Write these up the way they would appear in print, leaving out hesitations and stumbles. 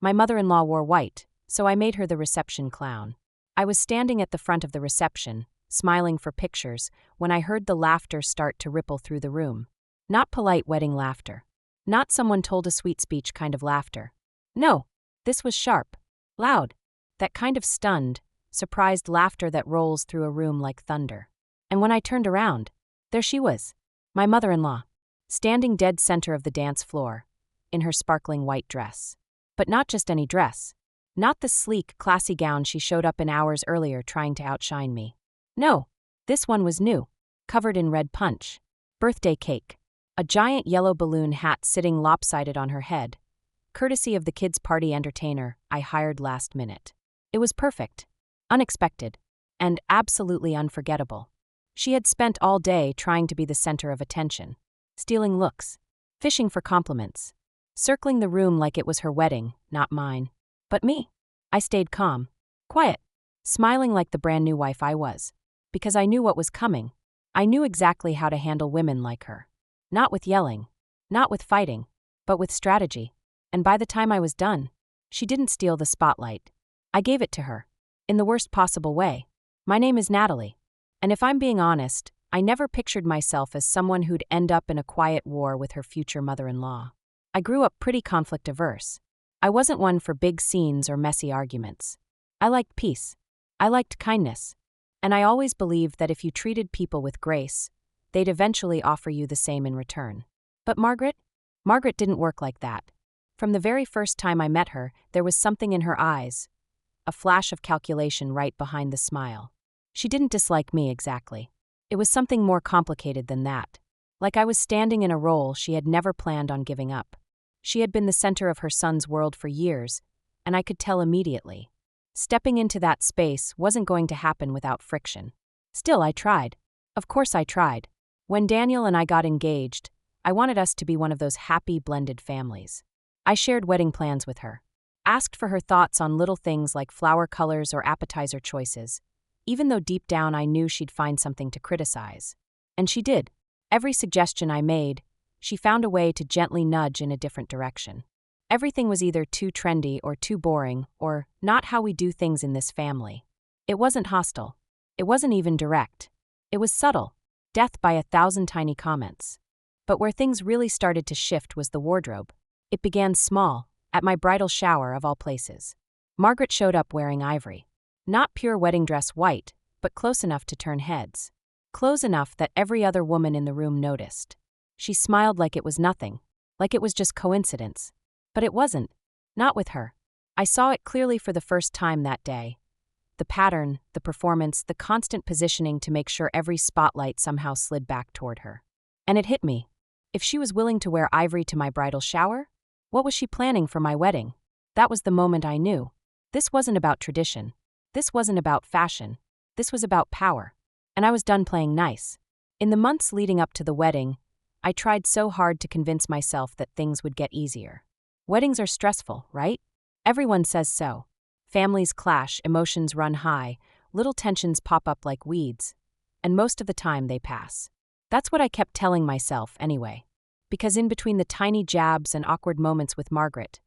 My mother-in-law wore white, so I made her the reception clown. I was standing at the front of the reception, smiling for pictures, when I heard the laughter start to ripple through the room. Not polite wedding laughter. Not someone told a sweet speech kind of laughter. No, this was sharp, loud, that kind of stunned, surprised laughter that rolls through a room like thunder. And when I turned around, there she was, my mother-in-law, standing dead center of the dance floor, in her sparkling white dress. But not just any dress. Not the sleek, classy gown she showed up in hours earlier trying to outshine me. No, this one was new, covered in red punch. Birthday cake. A giant yellow balloon hat sitting lopsided on her head, courtesy of the kids' party entertainer I hired last minute. It was perfect, unexpected, and absolutely unforgettable. She had spent all day trying to be the center of attention, stealing looks, fishing for compliments, circling the room like it was her wedding, not mine. But me, I stayed calm, quiet, smiling like the brand new wife I was, because I knew what was coming. I knew exactly how to handle women like her. Not with yelling, not with fighting, but with strategy. And by the time I was done, she didn't steal the spotlight. I gave it to her, in the worst possible way. My name is Natalie, and if I'm being honest, I never pictured myself as someone who'd end up in a quiet war with her future mother-in-law. I grew up pretty conflict-averse. I wasn't one for big scenes or messy arguments. I liked peace. I liked kindness. And I always believed that if you treated people with grace, they'd eventually offer you the same in return. But Margaret didn't work like that. From the very first time I met her, there was something in her eyes, a flash of calculation right behind the smile. She didn't dislike me exactly. It was something more complicated than that. Like I was standing in a role she had never planned on giving up. She had been the center of her son's world for years, and I could tell immediately. Stepping into that space wasn't going to happen without friction. Still, I tried. Of course I tried. When Daniel and I got engaged, I wanted us to be one of those happy, blended families. I shared wedding plans with her, asked for her thoughts on little things like flower colors or appetizer choices, even though deep down I knew she'd find something to criticize. And she did. Every suggestion I made, she found a way to gently nudge in a different direction. Everything was either too trendy or too boring or not how we do things in this family. It wasn't hostile. It wasn't even direct. It was subtle, death by 1,000 tiny comments. But where things really started to shift was the wardrobe. It began small, at my bridal shower of all places. Margaret showed up wearing ivory. Not pure wedding dress white, but close enough to turn heads. Close enough that every other woman in the room noticed. She smiled like it was nothing, like it was just coincidence. But it wasn't. Not with her. I saw it clearly for the first time that day. The pattern, the performance, the constant positioning to make sure every spotlight somehow slid back toward her. And it hit me. If she was willing to wear ivory to my bridal shower, what was she planning for my wedding? That was the moment I knew. This wasn't about tradition. This wasn't about fashion. This was about power. And I was done playing nice. In the months leading up to the wedding, I tried so hard to convince myself that things would get easier. Weddings are stressful, right? Everyone says so. Families clash, emotions run high, little tensions pop up like weeds, and most of the time they pass. That's what I kept telling myself anyway. Because in between the tiny jabs and awkward moments with Margaret,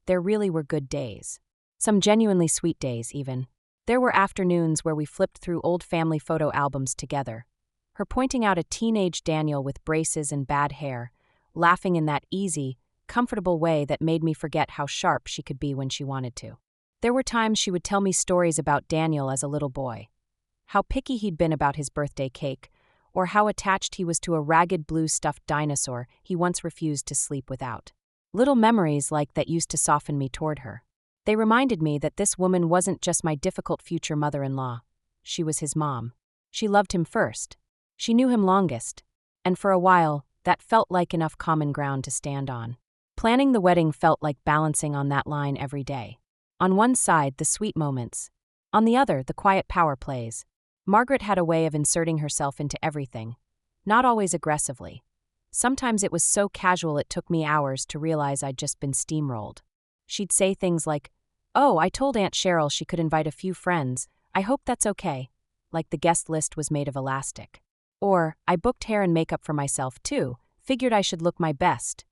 there really were good days. Some genuinely sweet days, even. There were afternoons where we flipped through old family photo albums together, her pointing out a teenage Daniel with braces and bad hair, laughing in that easy, comfortable way that made me forget how sharp she could be when she wanted to. There were times she would tell me stories about Daniel as a little boy, how picky he'd been about his birthday cake, or how attached he was to a ragged blue stuffed dinosaur he once refused to sleep without. Little memories like that used to soften me toward her. They reminded me that this woman wasn't just my difficult future mother-in-law. She was his mom. She loved him first. She knew him longest. And for a while, that felt like enough common ground to stand on. Planning the wedding felt like balancing on that line every day. On one side, the sweet moments. On the other, the quiet power plays. Margaret had a way of inserting herself into everything, not always aggressively. Sometimes it was so casual it took me hours to realize I'd just been steamrolled. She'd say things like, "Oh, I told Aunt Cheryl she could invite a few friends. I hope that's okay," like the guest list was made of elastic. Or, "I booked hair and makeup for myself too, figured I should look my best,"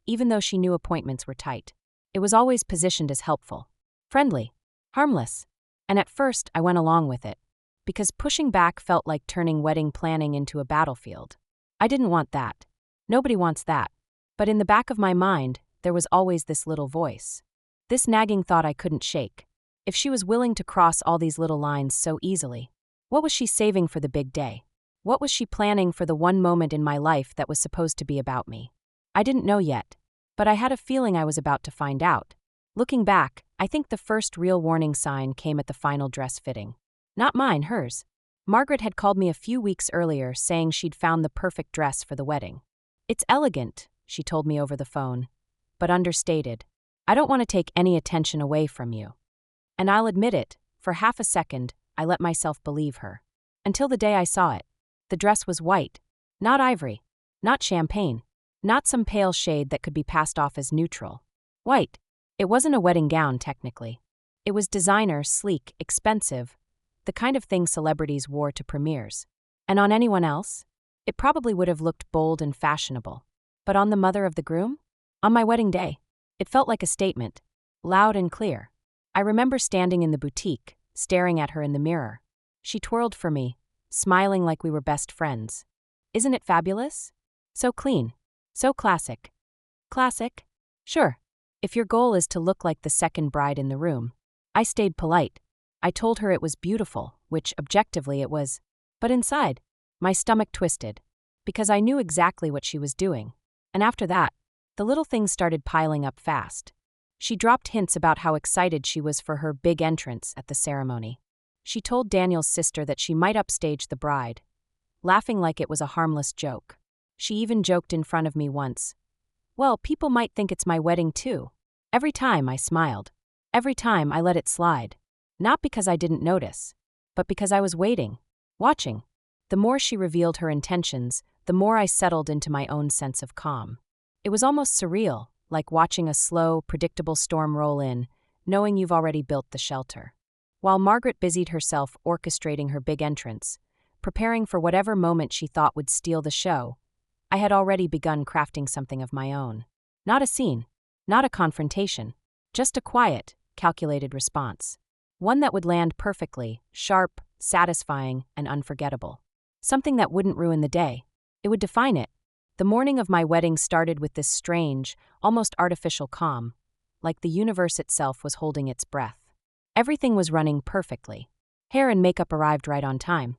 even though she knew appointments were tight. It was always positioned as helpful, friendly, harmless. And at first, I went along with it, because pushing back felt like turning wedding planning into a battlefield. I didn't want that. Nobody wants that. But in the back of my mind, there was always this little voice. This nagging thought I couldn't shake. If she was willing to cross all these little lines so easily, what was she saving for the big day? What was she planning for the one moment in my life that was supposed to be about me? I didn't know yet, but I had a feeling I was about to find out. Looking back, I think the first real warning sign came at the final dress fitting. Not mine, hers. Margaret had called me a few weeks earlier saying she'd found the perfect dress for the wedding. It's elegant, she told me over the phone, but understated. I don't want to take any attention away from you. And I'll admit it, for half a second, I let myself believe her. Until the day I saw it. The dress was white, not ivory, not champagne, not some pale shade that could be passed off as neutral. White. It wasn't a wedding gown, technically. It was designer, sleek, expensive, the kind of thing celebrities wore to premieres. And on anyone else? It probably would have looked bold and fashionable. But on the mother of the groom? On my wedding day? It felt like a statement, loud and clear. I remember standing in the boutique, staring at her in the mirror. She twirled for me, smiling like we were best friends. Isn't it fabulous? So clean. So classic. Classic? Sure. If your goal is to look like the second bride in the room. I stayed polite. I told her it was beautiful, which objectively it was. But inside, my stomach twisted, because I knew exactly what she was doing. And after that, the little things started piling up fast. She dropped hints about how excited she was for her big entrance at the ceremony. She told Daniel's sister that she might upstage the bride, laughing like it was a harmless joke. She even joked in front of me once. Well, people might think it's my wedding too. Every time I smiled. Every time I let it slide. Not because I didn't notice, but because I was waiting, watching. The more she revealed her intentions, the more I settled into my own sense of calm. It was almost surreal, like watching a slow, predictable storm roll in, knowing you've already built the shelter. While Margaret busied herself orchestrating her big entrance, preparing for whatever moment she thought would steal the show, I had already begun crafting something of my own. Not a scene, not a confrontation, just a quiet, calculated response. One that would land perfectly, sharp, satisfying, and unforgettable. Something that wouldn't ruin the day. It would define it. The morning of my wedding started with this strange, almost artificial calm, like the universe itself was holding its breath. Everything was running perfectly. Hair and makeup arrived right on time.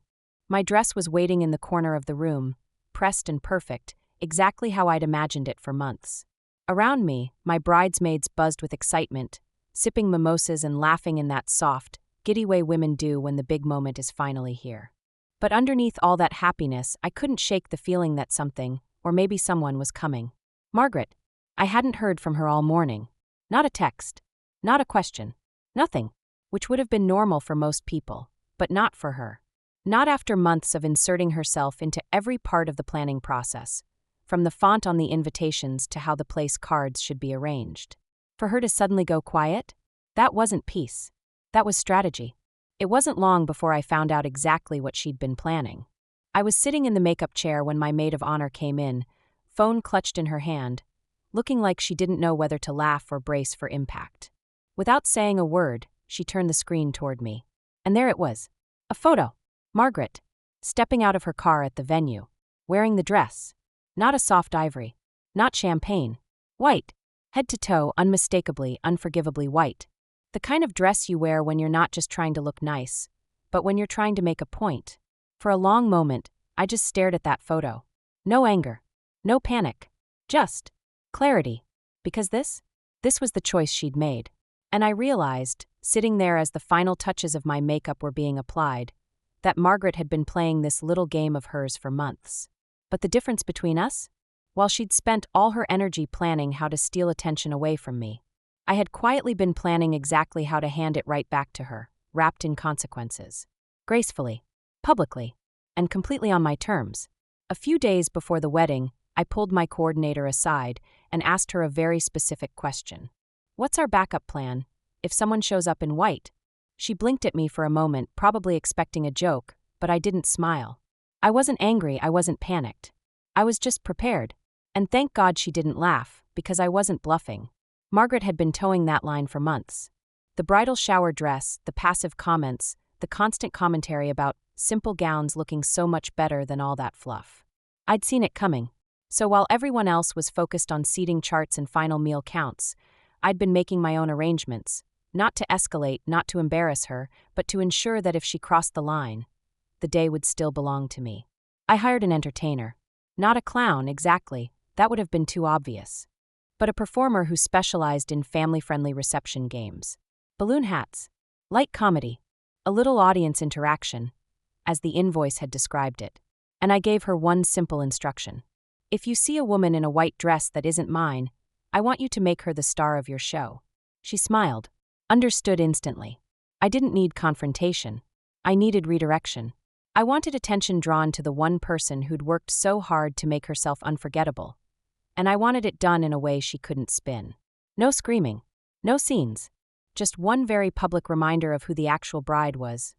My dress was waiting in the corner of the room, pressed and perfect, exactly how I'd imagined it for months. Around me, my bridesmaids buzzed with excitement, sipping mimosas and laughing in that soft, giddy way women do when the big moment is finally here. But underneath all that happiness, I couldn't shake the feeling that something, or maybe someone, was coming. Margaret. I hadn't heard from her all morning. Not a text. Not a question. Nothing. Which would have been normal for most people, but not for her. Not after months of inserting herself into every part of the planning process, from the font on the invitations to how the place cards should be arranged. For her to suddenly go quiet? That wasn't peace. That was strategy. It wasn't long before I found out exactly what she'd been planning. I was sitting in the makeup chair when my maid of honor came in, phone clutched in her hand, looking like she didn't know whether to laugh or brace for impact. Without saying a word, she turned the screen toward me. And there it was. A photo. Margaret, stepping out of her car at the venue, wearing the dress. Not a soft ivory. Not champagne. White. Head to toe, unmistakably, unforgivably white. The kind of dress you wear when you're not just trying to look nice, but when you're trying to make a point. For a long moment, I just stared at that photo. No anger. No panic. Just clarity. Because this was the choice she'd made. And I realized, sitting there as the final touches of my makeup were being applied, that Margaret had been playing this little game of hers for months. But the difference between us? While she'd spent all her energy planning how to steal attention away from me, I had quietly been planning exactly how to hand it right back to her, wrapped in consequences. Gracefully, publicly, and completely on my terms. A few days before the wedding, I pulled my coordinator aside and asked her a very specific question. What's our backup plan if someone shows up in white? She blinked at me for a moment, probably expecting a joke, but I didn't smile. I wasn't angry, I wasn't panicked. I was just prepared. And thank God she didn't laugh, because I wasn't bluffing. Margaret had been towing that line for months. The bridal shower dress, the passive comments, the constant commentary about simple gowns looking so much better than all that fluff. I'd seen it coming. So while everyone else was focused on seating charts and final meal counts, I'd been making my own arrangements, not to escalate, not to embarrass her, but to ensure that if she crossed the line, the day would still belong to me. I hired an entertainer. Not a clown, exactly, that would have been too obvious. But a performer who specialized in family-friendly reception games. Balloon hats, light comedy, a little audience interaction, as the invoice had described it. And I gave her one simple instruction. If you see a woman in a white dress that isn't mine, I want you to make her the star of your show. She smiled, understood instantly. I didn't need confrontation. I needed redirection. I wanted attention drawn to the one person who'd worked so hard to make herself unforgettable. And I wanted it done in a way she couldn't spin. No screaming, no scenes. Just one very public reminder of who the actual bride was,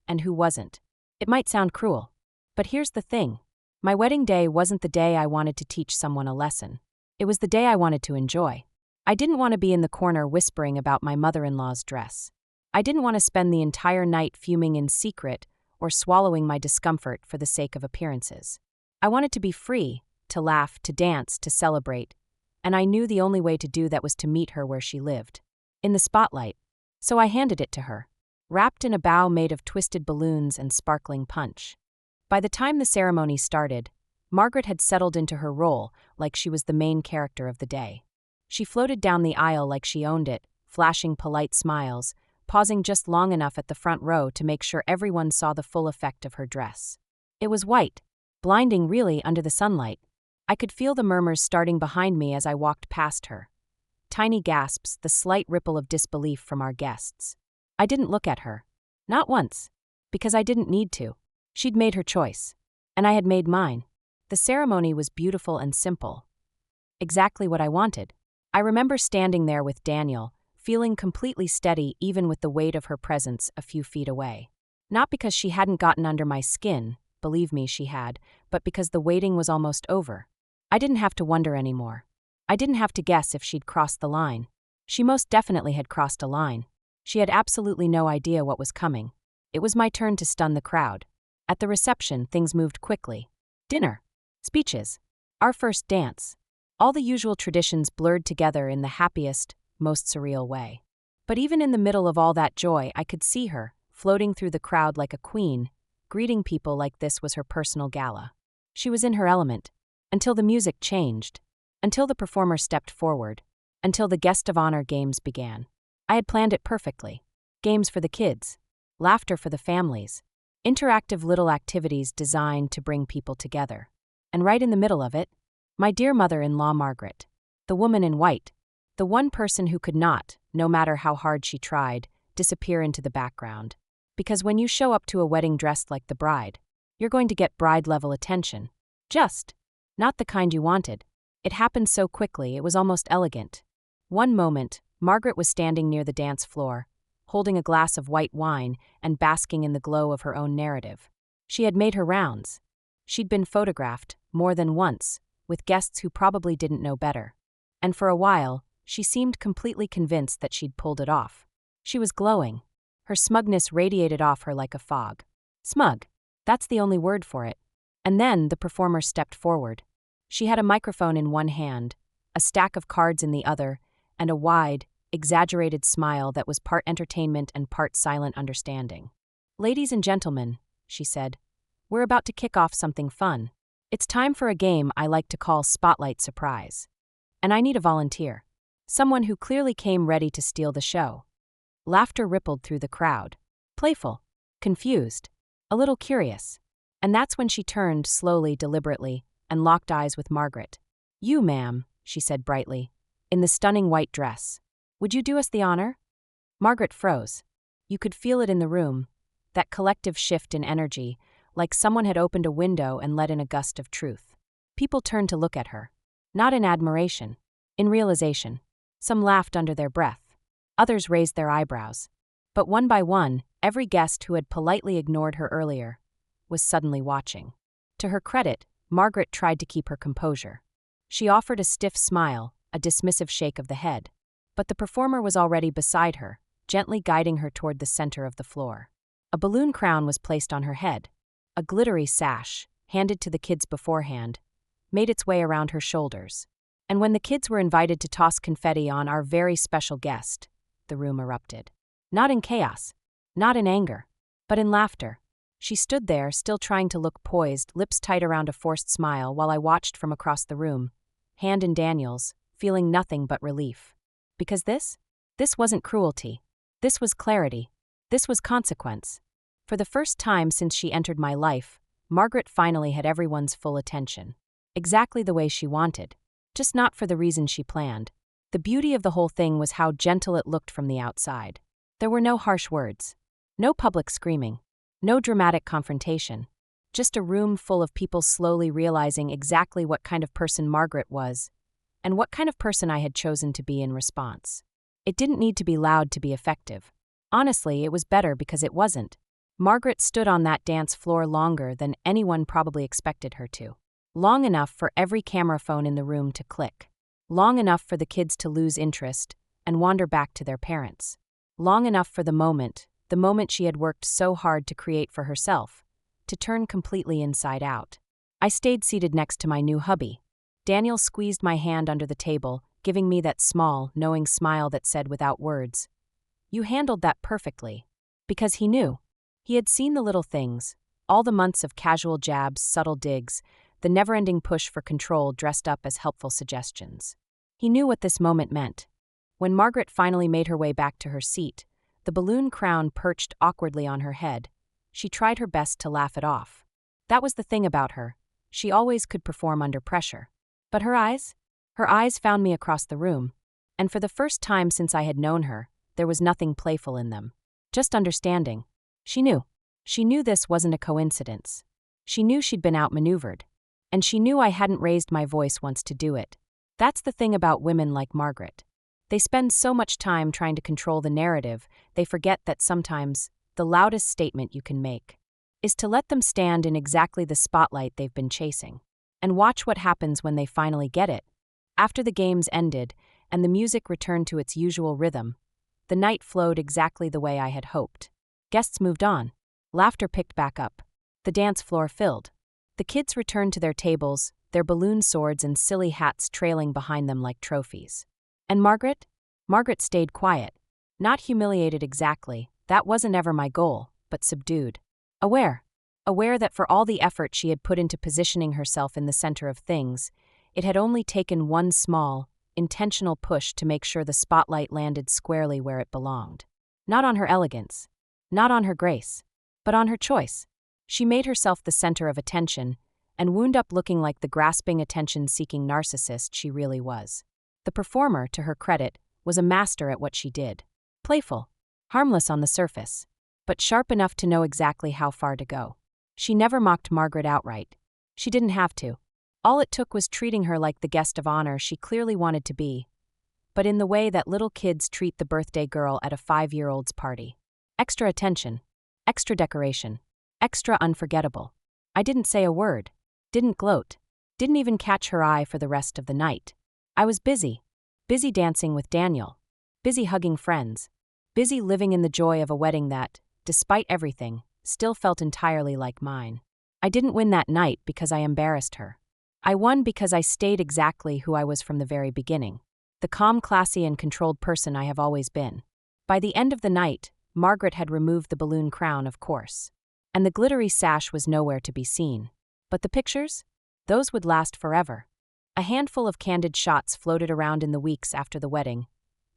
and who wasn't. It might sound cruel, but here's the thing. My wedding day wasn't the day I wanted to teach someone a lesson. It was the day I wanted to enjoy. I didn't want to be in the corner whispering about my mother-in-law's dress. I didn't want to spend the entire night fuming in secret or swallowing my discomfort for the sake of appearances. I wanted to be free, to laugh, to dance, to celebrate, and I knew the only way to do that was to meet her where she lived, in the spotlight. So I handed it to her, wrapped in a bow made of twisted balloons and sparkling punch. By the time the ceremony started, Margaret had settled into her role like she was the main character of the day. She floated down the aisle like she owned it, flashing polite smiles, pausing just long enough at the front row to make sure everyone saw the full effect of her dress. It was white, blinding really under the sunlight. I could feel the murmurs starting behind me as I walked past her. Tiny gasps, the slight ripple of disbelief from our guests. I didn't look at her. Not once. Because I didn't need to. She'd made her choice. And I had made mine. The ceremony was beautiful and simple. Exactly what I wanted. I remember standing there with Daniel, feeling completely steady even with the weight of her presence a few feet away. Not because she hadn't gotten under my skin, believe me she had, but because the waiting was almost over. I didn't have to wonder anymore. I didn't have to guess if she'd crossed the line. She most definitely had crossed a line. She had absolutely no idea what was coming. It was my turn to stun the crowd. At the reception, things moved quickly. Dinner. Speeches. Our first dance. All the usual traditions blurred together in the happiest, most surreal way. But even in the middle of all that joy, I could see her, floating through the crowd like a queen, greeting people like this was her personal gala. She was in her element. Until the music changed. Until the performer stepped forward. Until the guest of honor games began. I had planned it perfectly. Games for the kids. Laughter for the families. Interactive little activities designed to bring people together. And right in the middle of it, my dear mother-in-law Margaret. The woman in white. The one person who could not, no matter how hard she tried, disappear into the background. Because when you show up to a wedding dressed like the bride, you're going to get bride-level attention. Just. Not the kind you wanted. It happened so quickly, it was almost elegant. One moment, Margaret was standing near the dance floor, holding a glass of white wine and basking in the glow of her own narrative. She had made her rounds. She'd been photographed, more than once, with guests who probably didn't know better. And for a while, she seemed completely convinced that she'd pulled it off. She was glowing. Her smugness radiated off her like a fog. Smug. That's the only word for it. And then the performer stepped forward. She had a microphone in one hand, a stack of cards in the other, and a wide, exaggerated smile that was part entertainment and part silent understanding. "Ladies and gentlemen," she said, "we're about to kick off something fun. It's time for a game I like to call Spotlight Surprise. And I need a volunteer. Someone who clearly came ready to steal the show." Laughter rippled through the crowd. Playful, confused, a little curious. And that's when she turned slowly, deliberately, and locked eyes with Margaret. "You, ma'am," she said brightly, "in the stunning white dress. Would you do us the honor?" Margaret froze. You could feel it in the room, that collective shift in energy, like someone had opened a window and let in a gust of truth. People turned to look at her. Not in admiration, in realization. Some laughed under their breath. Others raised their eyebrows. But one by one, every guest who had politely ignored her earlier was suddenly watching. To her credit, Margaret tried to keep her composure. She offered a stiff smile, a dismissive shake of the head. But the performer was already beside her, gently guiding her toward the center of the floor. A balloon crown was placed on her head. A glittery sash, handed to the kids beforehand, made its way around her shoulders. And when the kids were invited to toss confetti on our very special guest, the room erupted. Not in chaos, not in anger, but in laughter. She stood there, still trying to look poised, lips tight around a forced smile, while I watched from across the room, hand in Daniel's, feeling nothing but relief. Because this wasn't cruelty. This was clarity. This was consequence. For the first time since she entered my life, Margaret finally had everyone's full attention. Exactly the way she wanted. Just not for the reason she planned. The beauty of the whole thing was how gentle it looked from the outside. There were no harsh words. No public screaming. No dramatic confrontation. Just a room full of people slowly realizing exactly what kind of person Margaret was, and what kind of person I had chosen to be in response. It didn't need to be loud to be effective. Honestly, it was better because it wasn't. Margaret stood on that dance floor longer than anyone probably expected her to. Long enough for every camera phone in the room to click. Long enough for the kids to lose interest and wander back to their parents. Long enough for the moment she had worked so hard to create for herself, to turn completely inside out. I stayed seated next to my new hubby. Daniel squeezed my hand under the table, giving me that small, knowing smile that said without words, "You handled that perfectly." Because he knew. He had seen the little things, all the months of casual jabs, subtle digs, the never-ending push for control dressed up as helpful suggestions. He knew what this moment meant. When Margaret finally made her way back to her seat, the balloon crown perched awkwardly on her head, she tried her best to laugh it off. That was the thing about her. She always could perform under pressure. But her eyes? Her eyes found me across the room. And for the first time since I had known her, there was nothing playful in them. Just understanding. She knew. She knew this wasn't a coincidence. She knew she'd been outmaneuvered. And she knew I hadn't raised my voice once to do it. That's the thing about women like Margaret. They spend so much time trying to control the narrative, they forget that sometimes the loudest statement you can make is to let them stand in exactly the spotlight they've been chasing. And watch what happens when they finally get it. After the games ended and the music returned to its usual rhythm, the night flowed exactly the way I had hoped. Guests moved on. Laughter picked back up. The dance floor filled. The kids returned to their tables, their balloon swords and silly hats trailing behind them like trophies. And Margaret? Margaret stayed quiet. Not humiliated exactly, that wasn't ever my goal, but subdued. Aware. Aware that for all the effort she had put into positioning herself in the center of things, it had only taken one small, intentional push to make sure the spotlight landed squarely where it belonged. Not on her elegance. Not on her grace. But on her choice. She made herself the center of attention, and wound up looking like the grasping, attention-seeking narcissist she really was. The performer, to her credit, was a master at what she did. Playful, harmless on the surface, but sharp enough to know exactly how far to go. She never mocked Margaret outright. She didn't have to. All it took was treating her like the guest of honor she clearly wanted to be, but in the way that little kids treat the birthday girl at a 5-year-old's party. Extra attention, extra decoration, extra unforgettable. I didn't say a word, didn't gloat, didn't even catch her eye for the rest of the night. I was busy dancing with Daniel, busy hugging friends, busy living in the joy of a wedding that, despite everything, still felt entirely like mine. I didn't win that night because I embarrassed her. I won because I stayed exactly who I was from the very beginning, the calm, classy, and controlled person I have always been. By the end of the night, Margaret had removed the balloon crown, of course, and the glittery sash was nowhere to be seen. But the pictures? Those would last forever. A handful of candid shots floated around in the weeks after the wedding.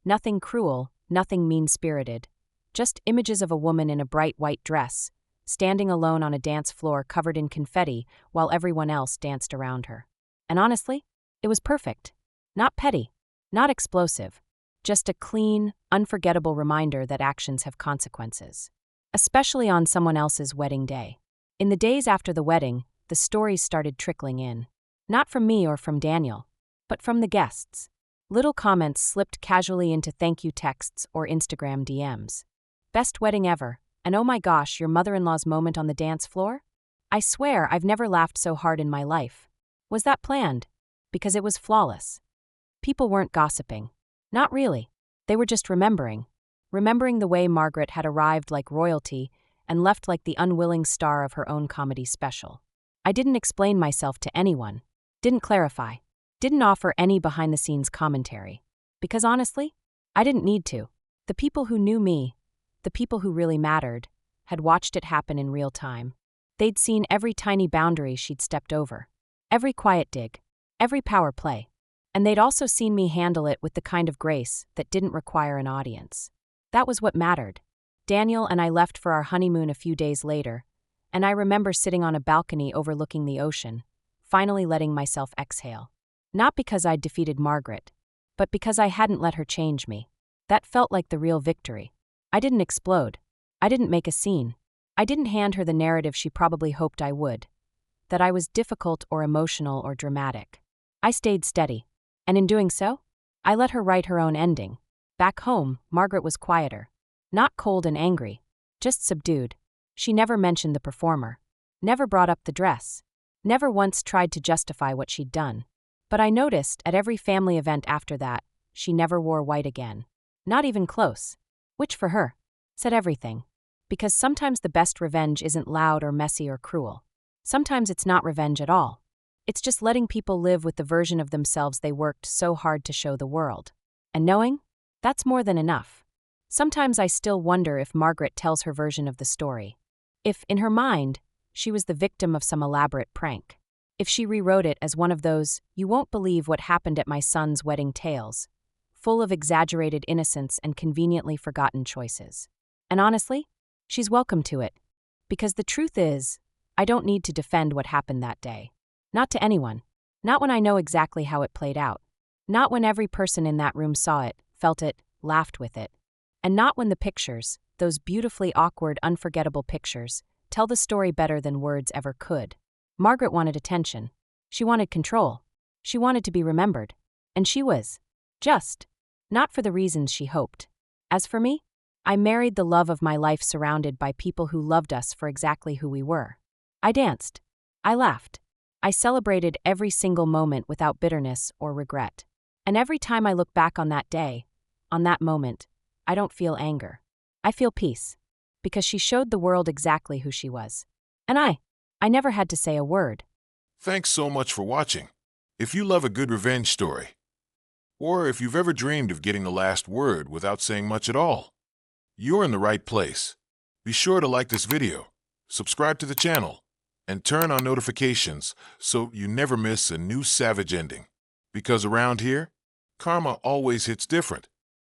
Nothing cruel, nothing mean-spirited. Just images of a woman in a bright white dress, standing alone on a dance floor covered in confetti while everyone else danced around her. And honestly, it was perfect. Not petty, not explosive. Just a clean, unforgettable reminder that actions have consequences. Especially on someone else's wedding day. In the days after the wedding, the stories started trickling in. Not from me or from Daniel, but from the guests. Little comments slipped casually into thank you texts or Instagram DMs. Best wedding ever, and oh my gosh, your mother-in-law's moment on the dance floor? I swear I've never laughed so hard in my life. Was that planned? Because it was flawless. People weren't gossiping. Not really. They were just remembering. Remembering the way Margaret had arrived like royalty and left like the unwilling star of her own comedy special. I didn't explain myself to anyone. Didn't clarify. Didn't offer any behind-the-scenes commentary. Because honestly, I didn't need to. The people who knew me, the people who really mattered, had watched it happen in real time. They'd seen every tiny boundary she'd stepped over, every quiet dig, every power play. And they'd also seen me handle it with the kind of grace that didn't require an audience. That was what mattered. Daniel and I left for our honeymoon a few days later, and I remember sitting on a balcony overlooking the ocean, finally letting myself exhale. Not because I'd defeated Margaret, but because I hadn't let her change me. That felt like the real victory. I didn't explode. I didn't make a scene. I didn't hand her the narrative she probably hoped I would, that I was difficult or emotional or dramatic. I stayed steady, and in doing so, I let her write her own ending. Back home, Margaret was quieter. Not cold and angry, just subdued. She never mentioned the performer, never brought up the dress, never once tried to justify what she'd done. But I noticed at every family event after that, she never wore white again. Not even close. Which for her said everything. Because sometimes the best revenge isn't loud or messy or cruel. Sometimes it's not revenge at all. It's just letting people live with the version of themselves they worked so hard to show the world. And knowing, that's more than enough. Sometimes I still wonder if Margaret tells her version of the story. If, in her mind, she was the victim of some elaborate prank. If she rewrote it as one of those, "you won't believe what happened at my son's wedding" tales, full of exaggerated innocence and conveniently forgotten choices. And honestly, she's welcome to it. Because the truth is, I don't need to defend what happened that day. Not to anyone. Not when I know exactly how it played out. Not when every person in that room saw it, felt it, laughed with it. And not when the pictures, those beautifully awkward, unforgettable pictures, tell the story better than words ever could. Margaret wanted attention. She wanted control. She wanted to be remembered. And she was. Just. Not for the reasons she hoped. As for me, I married the love of my life surrounded by people who loved us for exactly who we were. I danced. I laughed. I celebrated every single moment without bitterness or regret. And every time I look back on that day, on that moment, I don't feel anger. I feel peace. Because she showed the world exactly who she was. And I never had to say a word. Thanks so much for watching. If you love a good revenge story, or if you've ever dreamed of getting the last word without saying much at all, you're in the right place. Be sure to like this video, subscribe to the channel, and turn on notifications so you never miss a new savage ending. Because around here, karma always hits different.